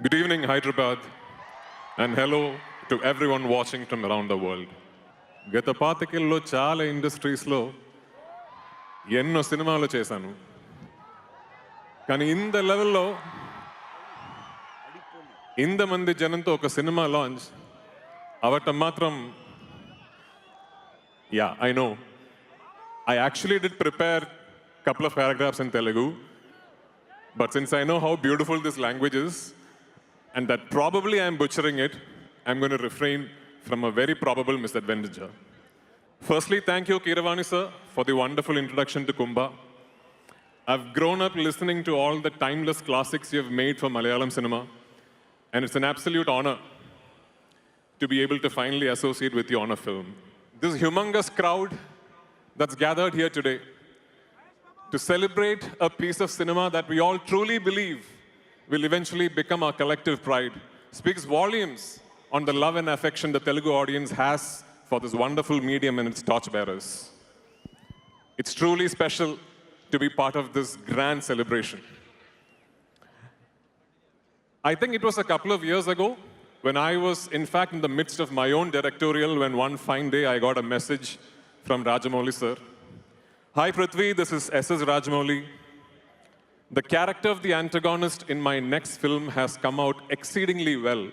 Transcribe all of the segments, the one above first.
Good evening, Hyderabad, and hello to everyone watching from around the world. గత పాతికేళ్ళలో చాలా ఇండస్ట్రీస్లో ఎన్నో సినిమాలు చేశాను. కానీ ఇంత లెవెల్లో ఇంతమంది జనంతో ఒక సినిమా లాంచ్ అవటం మాత్రం I know. I actually did prepare a couple of paragraphs in Telugu, but since I know how beautiful this language is, and that probably I'm butchering it, I'm going to refrain from a very probable misadventure. Firstly, thank you, Keeravani sir, for the wonderful introduction to Kumbha. I've grown up listening to all the timeless classics you have made for Malayalam cinema, and it's an absolute honor to be able to finally associate with you on a film. This humongous crowd that's gathered here today to celebrate a piece of cinema that we all truly believe will eventually become our collective pride speaks volumes on the love and affection the Telugu audience has for this wonderful medium and its torchbearers. It's truly special to be part of this grand celebration. I think it was a couple of years ago when I was, in fact, in the midst of my own directorial, when one fine day I got a message from Rajamouli sir. Hi Prithvi, this is S.S. Rajamouli. The character of the antagonist in my next film has come out exceedingly well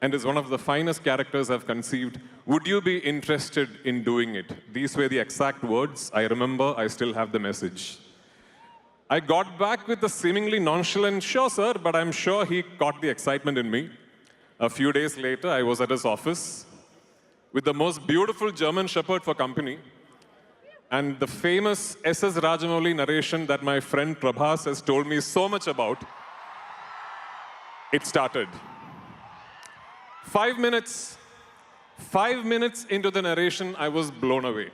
and is one of the finest characters I've conceived. Would you be interested in doing it? These were the exact words. I remember, I still have the message. I got back with a seemingly nonchalant, sure sir, but I'm sure he caught the excitement in me. A few days later, I was at his office with the most beautiful German Shepherd for company and the famous S.S. Rajamouli narration that my friend Prabhas has told me so much about. It started. 5 minutes into the narration, I was blown away.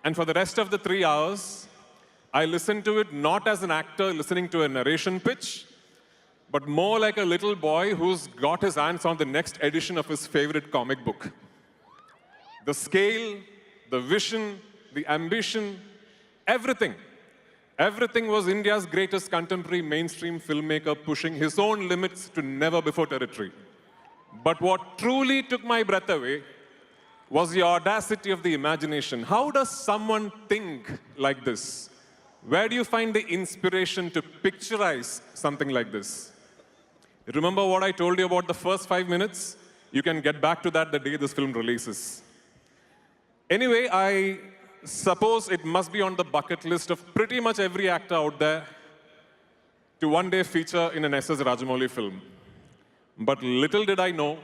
And for the rest of the 3 hours, I listened to it not as an actor listening to a narration pitch, but more like a little boy who's got his hands on the next edition of his favorite comic book. The scale, the vision, the ambition, everything was India's greatest contemporary mainstream filmmaker pushing his own limits to never before territory. But what truly took my breath away was the audacity of the imagination. How does someone think like this? Where do you find the inspiration to picturize something like this? Remember what I told you about the first 5 minutes? You can get back to that the day this film releases. Anyway, I suppose it must be on the bucket list of pretty much every actor out there to one day feature in an S.S. Rajamouli film. But little did I know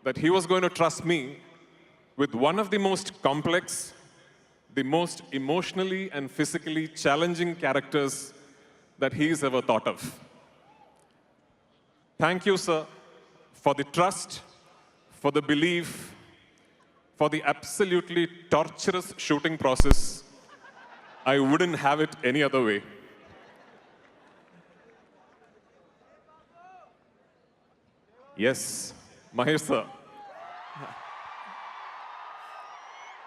that he was going to trust me with one of the most complex, the most emotionally and physically challenging characters that he's ever thought of. Thank you, sir, for the trust, for the belief, for the absolutely torturous shooting process. I wouldn't have it any other way. Yes, Mahesh sir.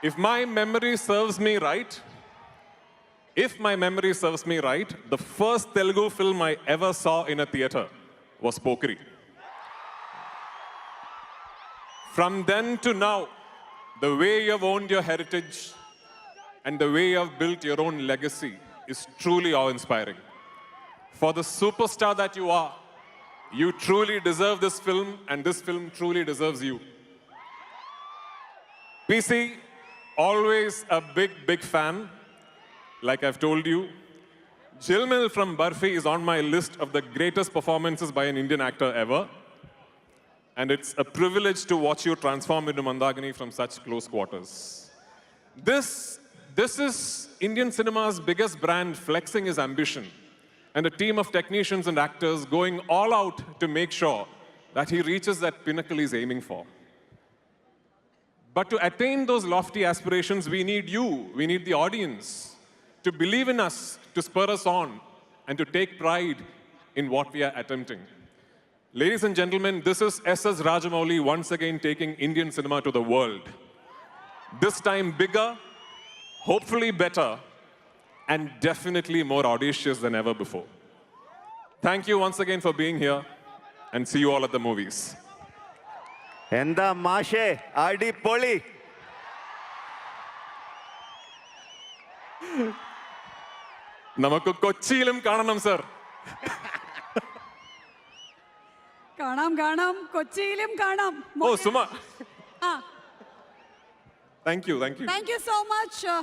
If my memory serves me right, the first Telugu film I ever saw in a theater was Pokeri. From then to now, the way you have owned your heritage and the way you have built your own legacy is truly awe-inspiring. For the superstar that you are, you truly deserve this film and this film truly deserves you. PC, always a big fan, like I've told you. Jilmil from Barfi is on my list of the greatest performances by an Indian actor ever. And it's a privilege to watch you transform into Mandagini from such close quarters. This is Indian cinema's biggest brand flexing his ambition, and a team of technicians and actors going all out to make sure that he reaches that pinnacle he's aiming for. But to attain those lofty aspirations, we need you, we need the audience to believe in us, to spur us on, and to take pride in what we are attempting. Ladies and gentlemen, this is S.S. Rajamouli once again taking Indian cinema to the world. This time bigger, hopefully better, and definitely more audacious than ever before. Thank you once again for being here. and see you all at the movies. എന്താ മാഷേ, അടിപൊളി. നമുക്ക് കൊച്ചിയിലും കാണണം sir. കാണാം, കൊച്ചിയിലും കാണാം. ഓ സുമ, ആ, thank you. Thank you so much.